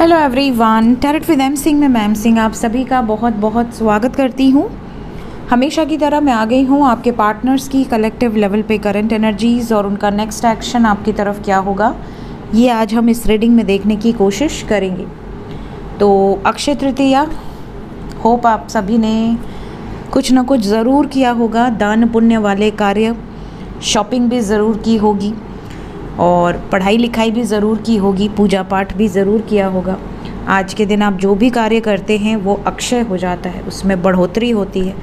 Hello everyone, tarot with M Singh में ma'am Singh आप सभी का बहुत बहुत स्वागत करती हूँ। हमेशा की तरह मैं आ गई हूँ आपके पार्टनर्स की कलेक्टिव लेवल पे करंट एनर्जीज़ और उनका नेक्स्ट एक्शन आपकी तरफ क्या होगा, ये आज हम इस रीडिंग में देखने की कोशिश करेंगे। तो अक्षय तृतीया, होप आप सभी ने कुछ ना कुछ ज़रूर किया होगा, दान पुण्य वाले कार्य, शॉपिंग भी ज़रूर की होगी और पढ़ाई लिखाई भी ज़रूर की होगी, पूजा पाठ भी ज़रूर किया होगा। आज के दिन आप जो भी कार्य करते हैं वो अक्षय हो जाता है, उसमें बढ़ोतरी होती है।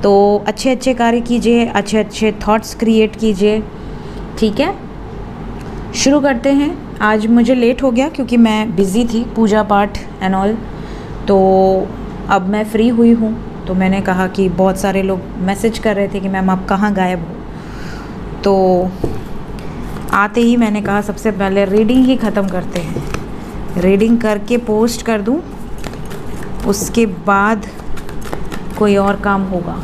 तो अच्छे अच्छे कार्य कीजिए, अच्छे अच्छे थॉट्स क्रिएट कीजिए। ठीक है, शुरू करते हैं। आज मुझे लेट हो गया क्योंकि मैं बिज़ी थी, पूजा पाठ एंड ऑल। तो अब मैं फ्री हुई हूँ, तो मैंने कहा कि बहुत सारे लोग मैसेज कर रहे थे कि मैम आप कहाँ गायब हो। तो आते ही मैंने कहा सबसे पहले रीडिंग ही ख़त्म करते हैं, रीडिंग करके पोस्ट कर दूं, उसके बाद कोई और काम होगा।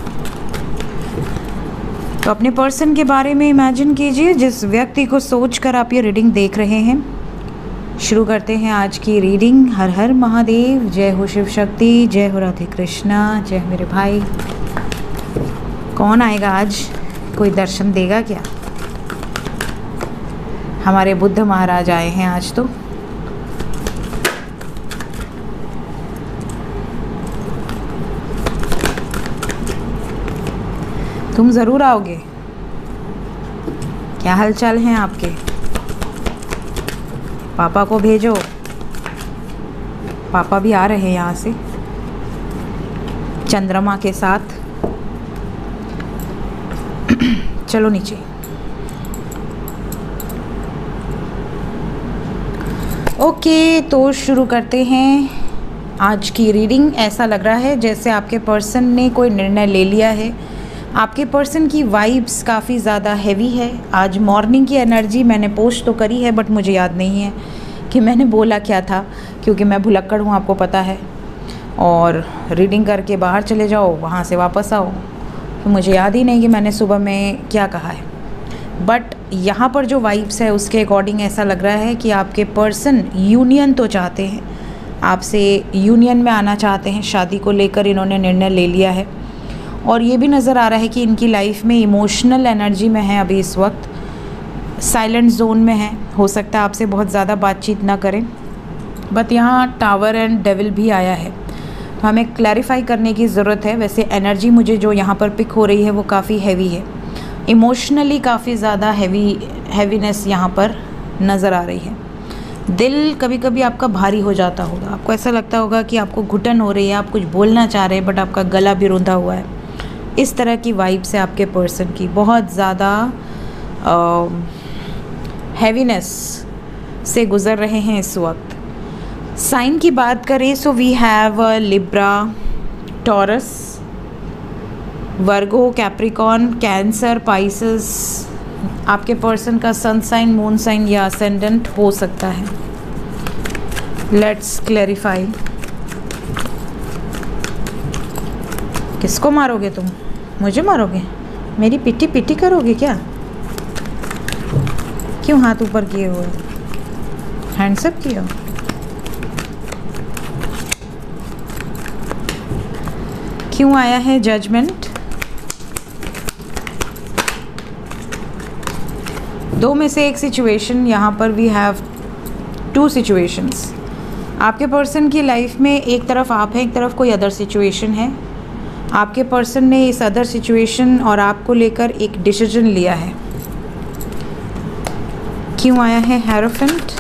तो अपने पर्सन के बारे में इमेजिन कीजिए, जिस व्यक्ति को सोचकर आप ये रीडिंग देख रहे हैं। शुरू करते हैं आज की रीडिंग। हर हर महादेव, जय हो शिव शक्ति, जय हो राधे कृष्णा, जय मेरे भाई। कौन आएगा आज, कोई दर्शन देगा क्या? हमारे बुद्ध महाराज आए हैं आज तो। तुम ज़रूर आओगे। क्या हालचाल हैं आपके? पापा को भेजो, पापा भी आ रहे हैं यहाँ से चंद्रमा के साथ। चलो नीचे। ओके, तो शुरू करते हैं आज की रीडिंग। ऐसा लग रहा है जैसे आपके पर्सन ने कोई निर्णय ले लिया है। आपके पर्सन की वाइब्स काफ़ी ज़्यादा हैवी है। आज मॉर्निंग की एनर्जी मैंने पोस्ट तो करी है, बट मुझे याद नहीं है कि मैंने बोला क्या था, क्योंकि मैं भुलक्कड़ हूँ, आपको पता है। और रीडिंग करके बाहर चले जाओ, वहाँ से वापस आओ, तो मुझे याद ही नहीं कि मैंने सुबह में क्या कहा है। बट यहाँ पर जो वाइब्स है उसके अकॉर्डिंग ऐसा लग रहा है कि आपके पर्सन यूनियन तो चाहते हैं, आपसे यूनियन में आना चाहते हैं। शादी को लेकर इन्होंने निर्णय ले लिया है। और ये भी नज़र आ रहा है कि इनकी लाइफ में इमोशनल एनर्जी में है, अभी इस वक्त साइलेंट जोन में है। हो सकता है आपसे बहुत ज़्यादा बातचीत ना करें। बट यहाँ टावर एंड डेविल भी आया है, तो हमें क्लैरिफाई करने की ज़रूरत है। वैसे एनर्जी मुझे जो यहाँ पर पिक हो रही है वो काफ़ी हैवी है, इमोशनली काफ़ी ज़्यादा हैवीनेस यहाँ पर नज़र आ रही है। दिल कभी कभी आपका भारी हो जाता होगा, आपको ऐसा लगता होगा कि आपको घुटन हो रही है, आप कुछ बोलना चाह रहे हैं बट आपका गला भी रुंधा हुआ है। इस तरह की वाइब्स है आपके पर्सन की, बहुत ज़्यादा हैवीनेस से गुज़र रहे हैं इस वक्त। साइन की बात करें so we have Libra, Taurus, Virgo, Capricorn, Cancer, Pisces. आपके पर्सन का सन साइन, मून साइन या असेंडेंट हो सकता है। Let's clarify. किसको मारोगे तुम? मुझे मारोगे? मेरी पिट्टी पिट्टी करोगे क्या? क्यों हाथ ऊपर किए हुए, हैंड्सअप किए हो? क्यों आया है जजमेंट? दो में से एक सिचुएशन। यहाँ पर वी हैव टू सिचुएशंस। आपके पर्सन की लाइफ में एक तरफ आप हैं, एक तरफ कोई अदर सिचुएशन है। आपके पर्सन ने इस अदर सिचुएशन और आपको लेकर एक डिसीजन लिया है। क्यों आया है हेरोफेंट?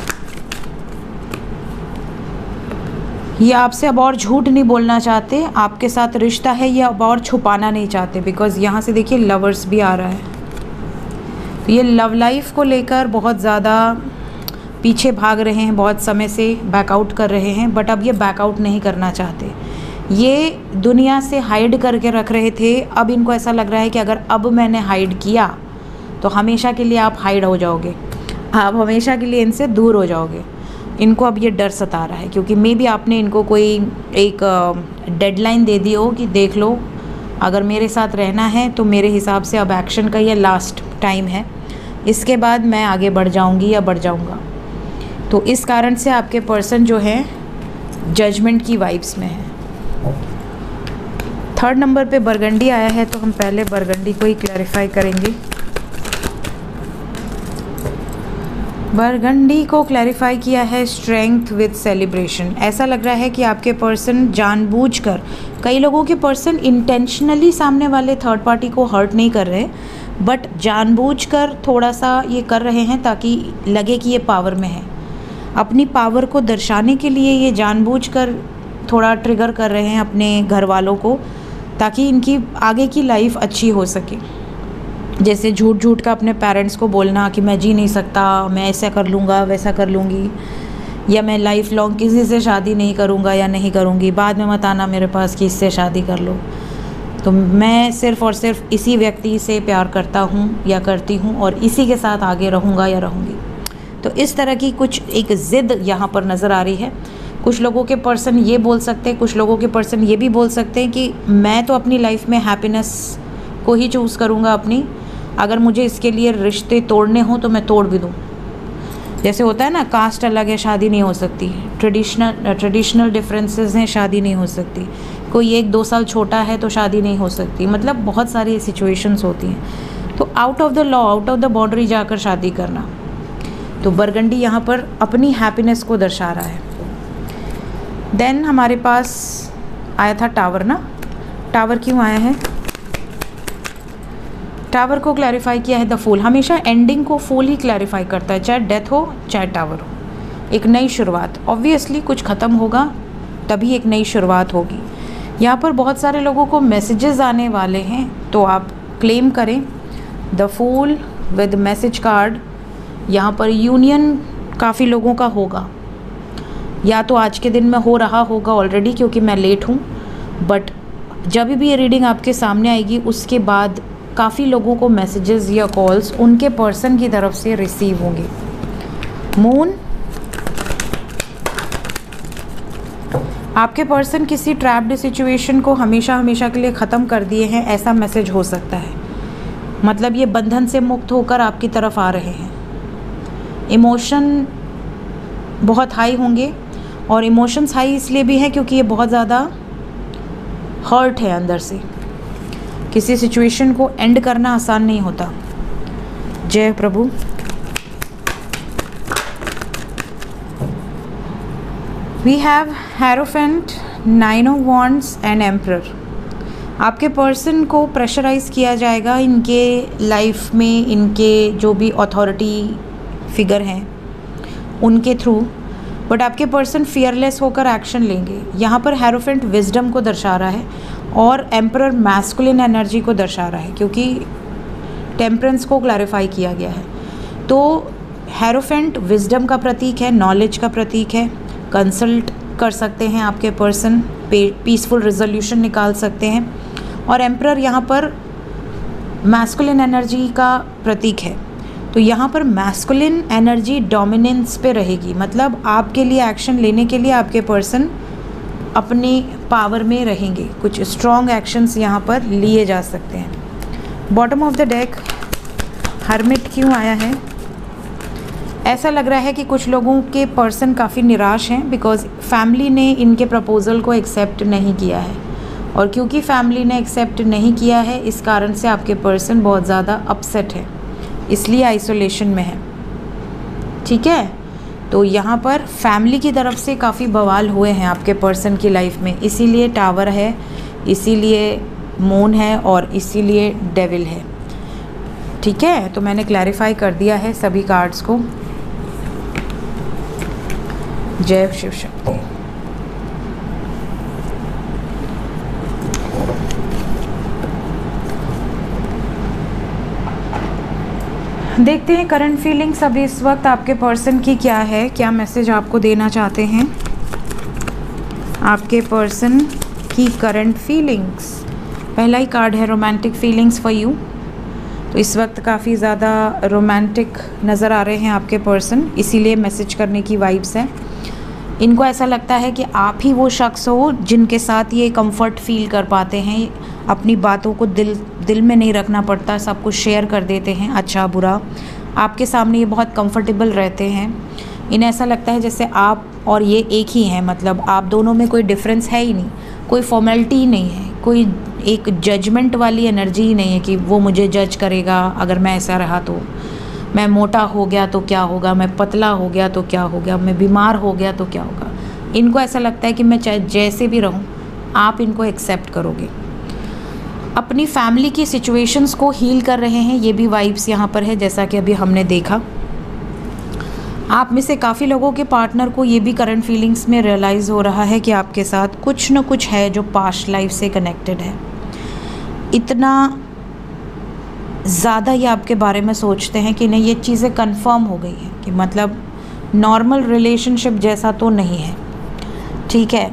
ये आपसे अब और झूठ नहीं बोलना चाहते, आपके साथ रिश्ता है ये अब और छुपाना नहीं चाहते। बिकॉज यहाँ से देखिए लवर्स भी आ रहा है, तो ये लव लाइफ को लेकर बहुत ज़्यादा पीछे भाग रहे हैं, बहुत समय से बैकआउट कर रहे हैं। बट अब ये बैकआउट नहीं करना चाहते। ये दुनिया से हाइड करके रख रहे थे, अब इनको ऐसा लग रहा है कि अगर अब मैंने हाइड किया तो हमेशा के लिए आप हाइड हो जाओगे, आप हमेशा के लिए इनसे दूर हो जाओगे। इनको अब ये डर सता रहा है, क्योंकि मे बी आपने इनको कोई एक डेडलाइन दे दी हो कि देख लो, अगर मेरे साथ रहना है तो मेरे हिसाब से अब एक्शन का ये लास्ट टाइम है, इसके बाद मैं आगे बढ़ जाऊंगी या बढ़ जाऊंगा। तो इस कारण से आपके पर्सन जो है जजमेंट की वाइब्स में है। थर्ड नंबर पे बरगंडी आया है, तो हम पहले बरगंडी को ही क्लैरिफाई करेंगे। बरगंडी को क्लैरिफाई किया है स्ट्रेंथ विद सेलिब्रेशन। ऐसा लग रहा है कि आपके पर्सन जानबूझकर, कई लोगों के पर्सन इंटेंशनली सामने वाले थर्ड पार्टी को हर्ट नहीं कर रहे, बट जानबूझकर थोड़ा सा ये कर रहे हैं ताकि लगे कि ये पावर में है। अपनी पावर को दर्शाने के लिए ये जानबूझकर थोड़ा ट्रिगर कर रहे हैं अपने घर वालों को, ताकि इनकी आगे की लाइफ अच्छी हो सके। जैसे झूठ झूठ का अपने पेरेंट्स को बोलना कि मैं जी नहीं सकता, मैं ऐसा कर लूँगा, वैसा कर लूँगी, या मैं लाइफ लॉन्ग किसी से शादी नहीं करूँगा या नहीं करूँगी, बाद में मत आना मेरे पास कि इससे शादी कर लो, तो मैं सिर्फ़ और सिर्फ इसी व्यक्ति से प्यार करता हूँ या करती हूँ और इसी के साथ आगे रहूँगा या रहूँगी। तो इस तरह की कुछ एक ज़िद यहाँ पर नज़र आ रही है। कुछ लोगों के पर्सन ये बोल सकते हैं, कुछ लोगों के पर्सन ये भी बोल सकते हैं कि मैं तो अपनी लाइफ में हैप्पीनेस को ही चूज़ करूँगा अपनी, अगर मुझे इसके लिए रिश्ते तोड़ने हो तो मैं तोड़ भी दूँ। जैसे होता है ना, कास्ट अलग है, शादी नहीं हो सकती, ट्रेडिशनल डिफरेंसेस हैं, शादी नहीं हो सकती, कोई 1-2 साल छोटा है तो शादी नहीं हो सकती, मतलब बहुत सारी सिचुएशंस होती हैं। तो out of the law, out of the boundary जाकर शादी करना। तो बरगंडी यहाँ पर अपनी हैप्पीनेस को दर्शा रहा है। देन हमारे पास आया था टावर ना। टावर क्यों आया है? टावर को क्लैरिफाई किया है द फूल। हमेशा एंडिंग को फूल ही क्लैरिफाई करता है, चाहे डेथ हो चाहे टावर हो। एक नई शुरुआत, ऑब्वियसली कुछ ख़त्म होगा तभी एक नई शुरुआत होगी। यहाँ पर बहुत सारे लोगों को मैसेजेस आने वाले हैं, तो आप क्लेम करें the Fool with message card. यहाँ पर यूनियन काफ़ी लोगों का होगा, या तो आज के दिन में हो रहा होगा ऑलरेडी क्योंकि मैं लेट हूँ, बट जब भी ये रीडिंग आपके सामने आएगी उसके बाद काफ़ी लोगों को मैसेजेस या कॉल्स उनके पर्सन की तरफ से रिसीव होंगे। मून, आपके पर्सन किसी ट्रैप्ड सिचुएशन को हमेशा के लिए ख़त्म कर दिए हैं, ऐसा मैसेज हो सकता है। मतलब ये बंधन से मुक्त होकर आपकी तरफ आ रहे हैं। इमोशन बहुत हाई होंगे, और इमोशंस हाई इसलिए भी है क्योंकि ये बहुत ज़्यादा हर्ट है अंदर से। किसी सिचुएशन को एंड करना आसान नहीं होता। जय प्रभु। We have hierophant, 9 of wands and emperor. आपके पर्सन को प्रेशराइज किया जाएगा इनके लाइफ में, इनके जो भी अथॉरिटी फिगर हैं उनके थ्रू, बट आपके पर्सन फियरलेस होकर एक्शन लेंगे। यहाँ पर हेरोफेंट विजडम को दर्शा रहा है और एम्परर मैस्कुलिन एनर्जी को दर्शा रहा है, क्योंकि टेम्परेंस को क्लैरिफाई किया गया है। तो हेरोफेंट विजडम का प्रतीक है, नॉलेज का प्रतीक है। कंसल्ट कर सकते हैं आपके पर्सन, पीसफुल रिजोल्यूशन निकाल सकते हैं। और एम्परर यहाँ पर मैस्कुलिन एनर्जी का प्रतीक है, तो यहाँ पर मैस्कुलिन एनर्जी डोमिनेंस पे रहेगी। मतलब आपके लिए एक्शन लेने के लिए आपके पर्सन अपनी पावर में रहेंगे। कुछ स्ट्रॉन्ग एक्शंस यहाँ पर लिए जा सकते हैं। Bottom of the deck hermit क्यों आया है? ऐसा लग रहा है कि कुछ लोगों के पर्सन काफ़ी निराश हैं, बिकॉज़ फैमिली ने इनके प्रपोज़ल को एक्सेप्ट नहीं किया है, और क्योंकि फैमिली ने एक्सेप्ट नहीं किया है इस कारण से आपके पर्सन बहुत ज़्यादा अपसेट है, इसलिए आइसोलेशन में है। ठीक है, तो यहाँ पर फैमिली की तरफ से काफ़ी बवाल हुए हैं आपके पर्सन की लाइफ में, इसीलिए टावर है, इसीलिए मून है और इसीलिए डेविल है। ठीक है, तो मैंने क्लैरिफाई कर दिया है सभी कार्ड्स को। जय शिव शक्ति। देखते हैं करंट फीलिंग्स अभी इस वक्त आपके पर्सन की क्या है, क्या मैसेज आपको देना चाहते हैं आपके पर्सन की करंट फीलिंग्स। पहला ही कार्ड है रोमांटिक फीलिंग्स फॉर यू। तो इस वक्त काफ़ी ज़्यादा रोमांटिक नज़र आ रहे हैं आपके पर्सन, इसीलिए मैसेज करने की वाइब्स है। इनको ऐसा लगता है कि आप ही वो शख्स हो जिनके साथ ये कंफर्ट फील कर पाते हैं, अपनी बातों को दिल में नहीं रखना पड़ता, सब कुछ शेयर कर देते हैं, अच्छा बुरा। आपके सामने ये बहुत कंफर्टेबल रहते हैं, इन्हें ऐसा लगता है जैसे आप और ये एक ही हैं, मतलब आप दोनों में कोई डिफरेंस है ही नहीं, कोई फॉर्मेलिटी ही नहीं है, कोई एक जजमेंट वाली एनर्जी ही नहीं है कि वो मुझे जज करेगा अगर मैं ऐसा रहा तो, मैं मोटा हो गया तो क्या होगा, मैं पतला हो गया तो क्या होगा, मैं बीमार हो गया तो क्या होगा। इनको ऐसा लगता है कि मैं चाहे जैसे भी रहूं आप इनको एक्सेप्ट करोगे। अपनी फैमिली की सिचुएशंस को हील कर रहे हैं, ये भी वाइब्स यहाँ पर है जैसा कि अभी हमने देखा। आप में से काफ़ी लोगों के पार्टनर को ये भी करंट फीलिंग्स में रियलाइज़ हो रहा है कि आपके साथ कुछ न कुछ है जो पास्ट लाइफ से कनेक्टेड है। इतना ज़्यादा ये आपके बारे में सोचते हैं कि नहीं, ये चीज़ें कंफर्म हो गई हैं कि मतलब नॉर्मल रिलेशनशिप जैसा तो नहीं है। ठीक है,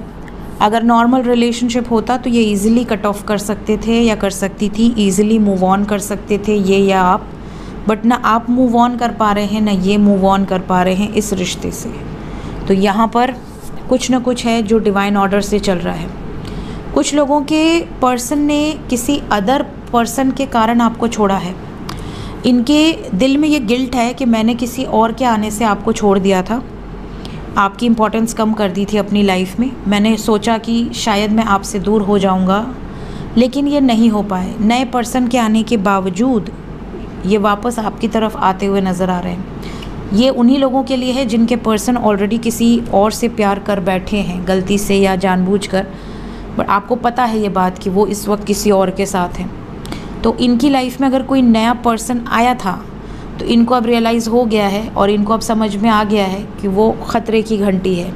अगर नॉर्मल रिलेशनशिप होता तो ये इजीली कट ऑफ कर सकते थे या कर सकती थी, इजीली मूव ऑन कर सकते थे ये या आप, बट ना आप मूव ऑन कर पा रहे हैं ना ये मूव ऑन कर पा रहे हैं इस रिश्ते से। तो यहाँ पर कुछ ना कुछ है जो डिवाइन ऑर्डर से चल रहा है। कुछ लोगों के पर्सन ने किसी अदर पर्सन के कारण आपको छोड़ा है। इनके दिल में ये गिल्ट है कि मैंने किसी और के आने से आपको छोड़ दिया था, आपकी इम्पोर्टेंस कम कर दी थी अपनी लाइफ में। मैंने सोचा कि शायद मैं आपसे दूर हो जाऊंगा, लेकिन ये नहीं हो पाए। नए पर्सन के आने के बावजूद ये वापस आपकी तरफ आते हुए नज़र आ रहे हैं। ये उन्हीं लोगों के लिए है जिनके पर्सन ऑलरेडी किसी और से प्यार कर बैठे हैं, गलती से या जानबूझकर, बट आपको पता है ये बात कि वो इस वक्त किसी और के साथ हैं। तो इनकी लाइफ में अगर कोई नया पर्सन आया था तो इनको अब रियलाइज़ हो गया है और इनको अब समझ में आ गया है कि वो ख़तरे की घंटी है।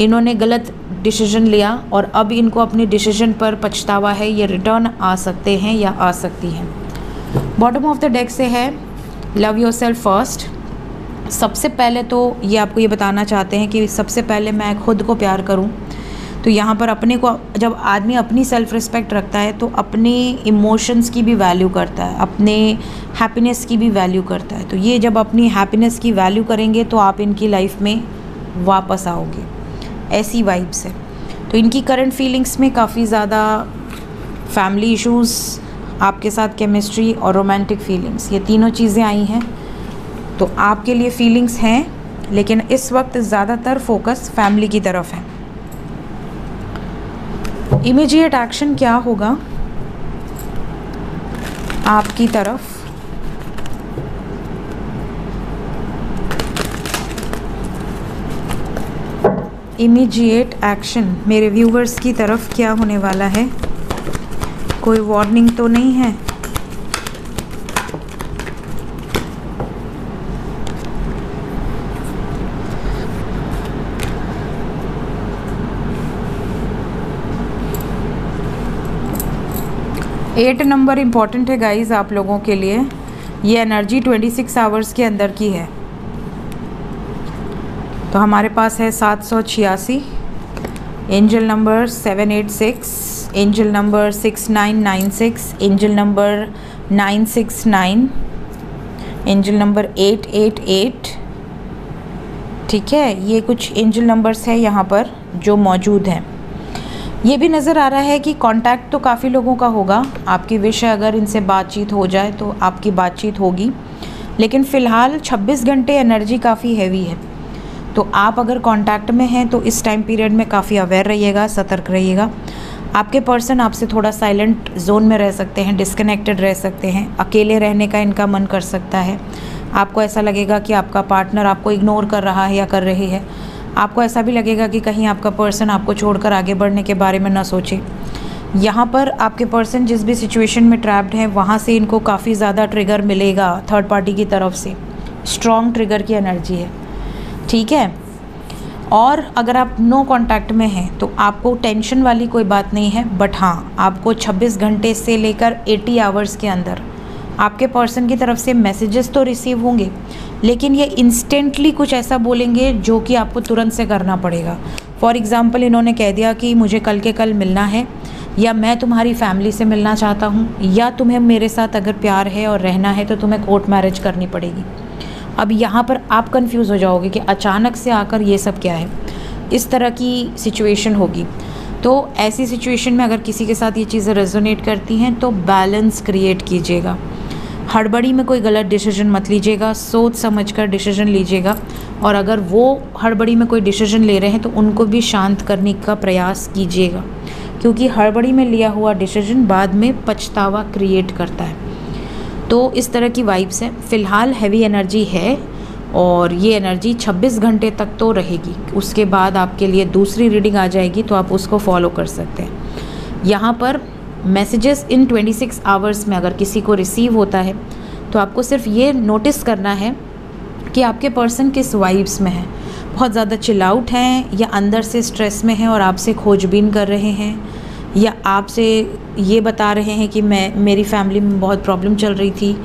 इन्होंने गलत डिसीजन लिया और अब इनको अपनी डिसीजन पर पछतावा है। ये रिटर्न आ सकते हैं या आ सकती हैं। बॉटम ऑफ द डेक से है लव योरसेल्फ फर्स्ट। सबसे पहले तो ये आपको ये बताना चाहते हैं कि सबसे पहले मैं खुद को प्यार करूं। तो यहाँ पर अपने को, जब आदमी अपनी सेल्फ रिस्पेक्ट रखता है तो अपने इमोशंस की भी वैल्यू करता है, अपने हैप्पीनेस की भी वैल्यू करता है। तो ये जब अपनी हैप्पीनेस की वैल्यू करेंगे तो आप इनकी लाइफ में वापस आओगे, ऐसी वाइब्स है। तो इनकी करंट फीलिंग्स में काफ़ी ज़्यादा फैमिली इश्यूज़, आपके साथ केमिस्ट्री और रोमांटिक फीलिंग्स, ये तीनों चीज़ें आई हैं। तो आपके लिए फीलिंग्स हैं, लेकिन इस वक्त ज़्यादातर फोकस फैमिली की तरफ है। इमीडिएट एक्शन क्या होगा आपकी तरफ? इमीडिएट एक्शन मेरे व्यूवर्स की तरफ क्या होने वाला है? कोई वार्निंग तो नहीं है? एट नंबर इम्पॉर्टेंट है गाइस आप लोगों के लिए। ये एनर्जी 26 आवर्स के अंदर की है। तो हमारे पास है 786, angel number 786, angel number 6996, angel number 969, angel number 888। ठीक है, ये कुछ एंजल नंबर्स हैं यहाँ पर जो मौजूद हैं। ये भी नज़र आ रहा है कि कांटेक्ट तो काफ़ी लोगों का होगा। आपकी विश है अगर इनसे बातचीत हो जाए तो आपकी बातचीत होगी, लेकिन फ़िलहाल 26 घंटे एनर्जी काफ़ी हैवी है। तो आप अगर कांटेक्ट में हैं तो इस टाइम पीरियड में काफ़ी अवेयर रहिएगा, सतर्क रहिएगा। आपके पर्सन आपसे थोड़ा साइलेंट जोन में रह सकते हैं, डिस्कनेक्टेड रह सकते हैं, अकेले रहने का इनका मन कर सकता है। आपको ऐसा लगेगा कि आपका पार्टनर आपको इग्नोर कर रहा है या कर रही है। आपको ऐसा भी लगेगा कि कहीं आपका पर्सन आपको छोड़कर आगे बढ़ने के बारे में ना सोचे। यहाँ पर आपके पर्सन जिस भी सिचुएशन में ट्रैप्ड है वहाँ से इनको काफ़ी ज़्यादा ट्रिगर मिलेगा थर्ड पार्टी की तरफ से। स्ट्रॉन्ग ट्रिगर की एनर्जी है, ठीक है। और अगर आप नो कांटेक्ट में हैं तो आपको टेंशन वाली कोई बात नहीं है, बट हाँ आपको 26 घंटे से लेकर 80 आवर्स के अंदर आपके पर्सन की तरफ से मैसेजेस तो रिसीव होंगे, लेकिन ये इंस्टेंटली कुछ ऐसा बोलेंगे जो कि आपको तुरंत से करना पड़ेगा। फॉर एग्ज़ाम्पल इन्होंने कह दिया कि मुझे कल के कल मिलना है, या मैं तुम्हारी फैमिली से मिलना चाहता हूँ, या तुम्हें मेरे साथ अगर प्यार है और रहना है तो तुम्हें कोर्ट मैरिज करनी पड़ेगी। अब यहाँ पर आप कंफ्यूज हो जाओगे कि अचानक से आकर ये सब क्या है, इस तरह की सिचुएशन होगी। तो ऐसी सिचुएशन में अगर किसी के साथ ये चीज़ें रेजोनेट करती हैं तो बैलेंस क्रिएट कीजिएगा। हड़बड़ी में कोई गलत डिसीजन मत लीजिएगा, सोच समझकर डिसीजन लीजिएगा। और अगर वो हड़बड़ी में कोई डिसीजन ले रहे हैं तो उनको भी शांत करने का प्रयास कीजिएगा, क्योंकि हड़बड़ी में लिया हुआ डिसीजन बाद में पछतावा क्रिएट करता है। तो इस तरह की वाइब्स है। फ़िलहाल हैवी एनर्जी है और ये एनर्जी 26 घंटे तक तो रहेगी। उसके बाद आपके लिए दूसरी रीडिंग आ जाएगी, तो आप उसको फॉलो कर सकते हैं। यहाँ पर मैसेजेस इन 26 आवर्स में अगर किसी को रिसीव होता है तो आपको सिर्फ ये नोटिस करना है कि आपके पर्सन किस वाइब्स में है। बहुत ज़्यादा चिल आउट हैं, या अंदर से स्ट्रेस में हैं और आपसे खोजबीन कर रहे हैं, या आपसे ये बता रहे हैं कि मेरी फैमिली में बहुत प्रॉब्लम चल रही थी।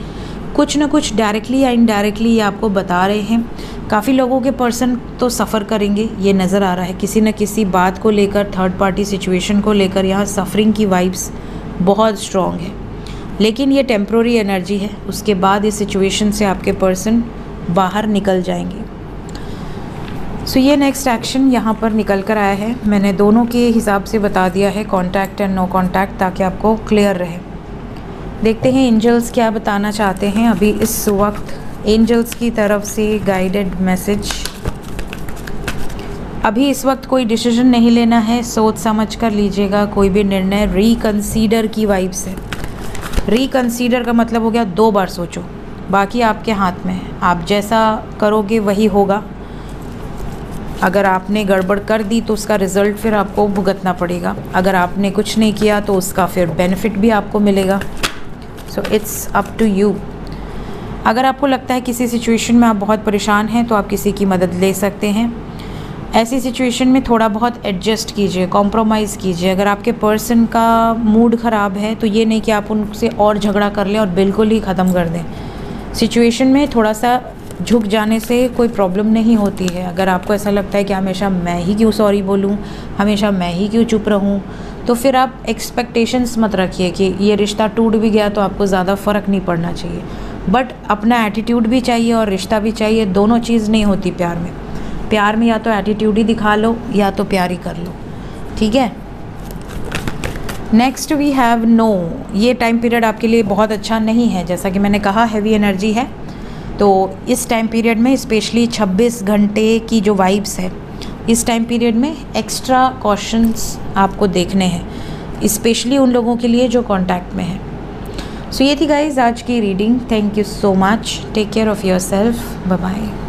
कुछ ना कुछ डायरेक्टली या इनडायरेक्टली ये आपको बता रहे हैं। काफ़ी लोगों के पर्सन तो सफ़र करेंगे, ये नज़र आ रहा है। किसी न किसी बात को लेकर, थर्ड पार्टी सिचुएशन को लेकर यहाँ सफरिंग की वाइब्स बहुत स्ट्रॉन्ग है। लेकिन ये टेम्प्रोरी एनर्जी है, उसके बाद इस सिचुएशन से आपके पर्सन बाहर निकल जाएंगे। सो ये नेक्स्ट एक्शन यहाँ पर निकल कर आया है। मैंने दोनों के हिसाब से बता दिया है, कॉन्टैक्ट एंड नो कॉन्टैक्ट, ताकि आपको क्लियर रहे। देखते हैं एंजल्स क्या बताना चाहते हैं अभी इस वक्त। एंजल्स की तरफ से गाइडेड मैसेज, अभी इस वक्त कोई डिसीजन नहीं लेना है, सोच समझ कर लीजिएगा कोई भी निर्णय। रिकंसीडर की वाइब्स है। रिकंसीडर का मतलब हो गया 2 बार सोचो, बाकी आपके हाथ में है। आप जैसा करोगे वही होगा। अगर आपने गड़बड़ कर दी तो उसका रिज़ल्ट फिर आपको भुगतना पड़ेगा। अगर आपने कुछ नहीं किया तो उसका फिर बेनिफिट भी आपको मिलेगा। So it's up to you. अगर आपको लगता है किसी सिचुएशन में आप बहुत परेशान हैं तो आप किसी की मदद ले सकते हैं। ऐसी सिचुएशन में थोड़ा बहुत एडजस्ट कीजिए, कॉम्प्रोमाइज़ कीजिए। अगर आपके पर्सन का मूड ख़राब है तो ये नहीं कि आप उनसे और झगड़ा कर लें और बिल्कुल ही ख़त्म कर दें। सिचुएशन में थोड़ा सा झुक जाने से कोई प्रॉब्लम नहीं होती है। अगर आपको ऐसा लगता है कि हमेशा मैं ही क्यों सॉरी बोलूँ, हमेशा मैं ही क्यों चुप रहूँ, तो फिर आप एक्सपेक्टेशंस मत रखिए कि ये रिश्ता टूट भी गया तो आपको ज़्यादा फ़र्क नहीं पड़ना चाहिए। बट अपना एटीट्यूड भी चाहिए और रिश्ता भी चाहिए। दोनों चीज़ नहीं होती प्यार में। प्यार में या तो एटीट्यूड ही दिखा लो या तो प्यार ही कर लो, ठीक है। Next we have no. ये टाइम पीरियड आपके लिए बहुत अच्छा नहीं है। जैसा कि मैंने कहा, हैवी एनर्जी है, तो इस टाइम पीरियड में स्पेशली 26 घंटे की जो वाइब्स है, इस टाइम पीरियड में एक्स्ट्रा कॉशंस आपको देखने हैं, स्पेशली उन लोगों के लिए जो कांटेक्ट में है। सो ये थी गाइज आज की reading. Thank you so much. Take care of yourself. Bye bye.